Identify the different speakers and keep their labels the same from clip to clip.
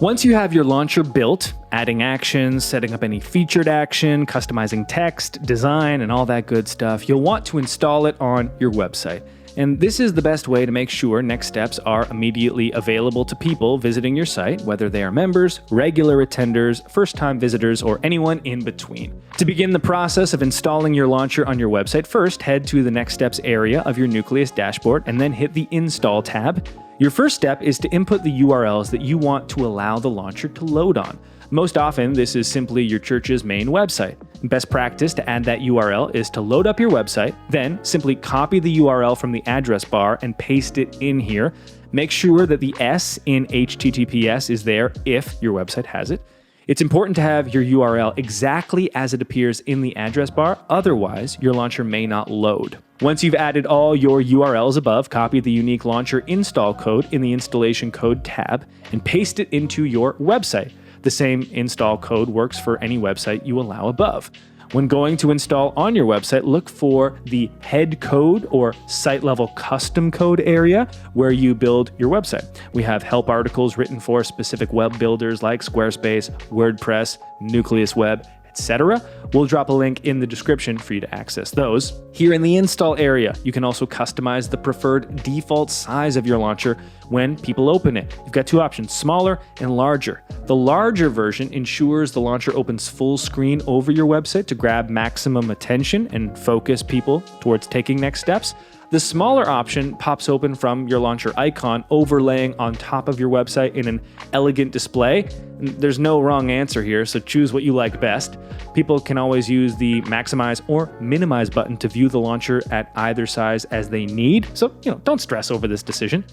Speaker 1: Once you have your launcher built, adding actions, setting up any featured action, customizing text, design, and all that good stuff, you'll want to install it on your website. And this is the best way to make sure next steps are immediately available to people visiting your site, whether they are members, regular attenders, first-time visitors, or anyone in between. To begin the process of installing your launcher on your website, first head to the Next Steps area of your Nucleus dashboard and then hit the Install tab. Your first step is to input the URLs that you want to allow the launcher to load on. Most often, this is simply your church's main website. Best practice to add that URL is to load up your website, then simply copy the URL from the address bar and paste it in here. Make sure that the S in HTTPS is there if your website has it. It's important to have your URL exactly as it appears in the address bar, otherwise your launcher may not load. Once you've added all your URLs above, copy the unique launcher install code in the installation code tab and paste it into your website. The same install code works for any website you allow above. When going to install on your website, look for the head code or site level custom code area where you build your website. We have help articles written for specific web builders like Squarespace, WordPress, Nucleus Web, etc. We'll drop a link in the description for you to access those. Here in the install area, you can also customize the preferred default size of your launcher when people open it. You've got two options, smaller and larger. The larger version ensures the launcher opens full screen over your website to grab maximum attention and focus people towards taking next steps. The smaller option pops open from your launcher icon, overlaying on top of your website in an elegant display. There's no wrong answer here, so choose what you like best. People can always use the maximize or minimize button to view the launcher at either size as they need, so don't stress over this decision.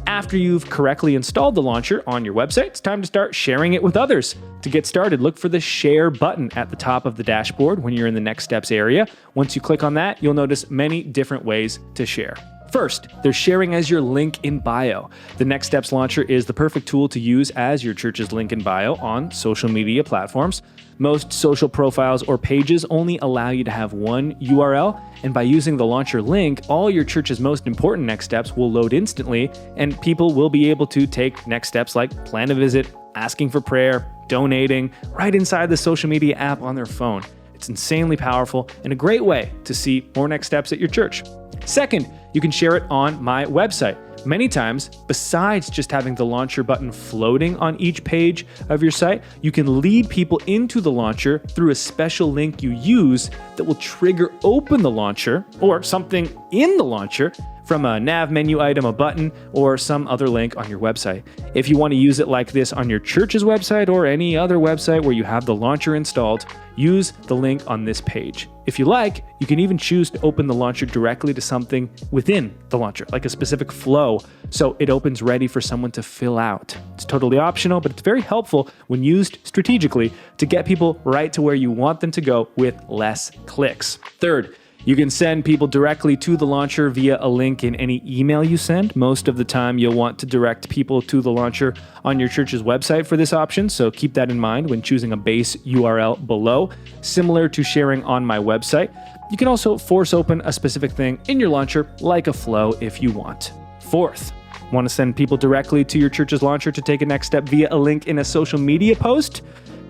Speaker 1: After you've correctly installed the launcher on your website, it's time to start sharing it with others. To get started, look for the Share button at the top of the dashboard when you're in the Next Steps area. Once you click on that, you'll notice many different ways to share. First, there's sharing as your link in bio. The Next Steps launcher is the perfect tool to use as your church's link in bio on social media platforms. Most social profiles or pages only allow you to have one URL, and by using the launcher link, all your church's most important next steps will load instantly, and people will be able to take next steps like plan a visit, asking for prayer, donating, right inside the social media app on their phone. It's insanely powerful and a great way to see more next steps at your church. Second, you can share it on my website. Many times, besides just having the launcher button floating on each page of your site, you can lead people into the launcher through a special link you use that will trigger open the launcher or something in the launcher from a nav menu item, a button, or some other link on your website. If you want to use it like this on your church's website or any other website where you have the launcher installed, use the link on this page. If you like, you can even choose to open the launcher directly to something within the launcher, like a specific flow, so it opens ready for someone to fill out. It's totally optional, but it's very helpful when used strategically to get people right to where you want them to go with less clicks. Third, you can send people directly to the launcher via a link in any email you send. Most of the time, you'll want to direct people to the launcher on your church's website for this option, so keep that in mind when choosing a base URL below. Similar to sharing on my website, you can also force open a specific thing in your launcher, like a flow if you want. Fourth, want to send people directly to your church's launcher to take a next step via a link in a social media post?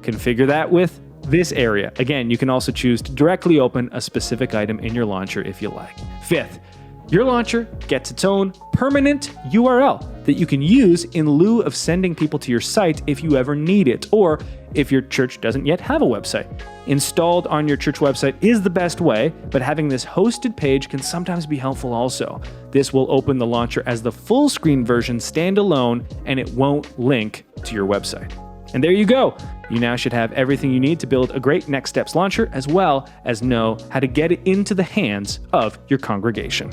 Speaker 1: Configure that with this area. Again, you can also choose to directly open a specific item in your launcher if you like. Fifth, your launcher gets its own permanent URL that you can use in lieu of sending people to your site if you ever need it, or if your church doesn't yet have a website. Installed on your church website is the best way, but having this hosted page can sometimes be helpful also. This will open the launcher as the full screen version standalone, and it won't link to your website. And there you go. You now should have everything you need to build a great Next Steps launcher, as well as know how to get it into the hands of your congregation.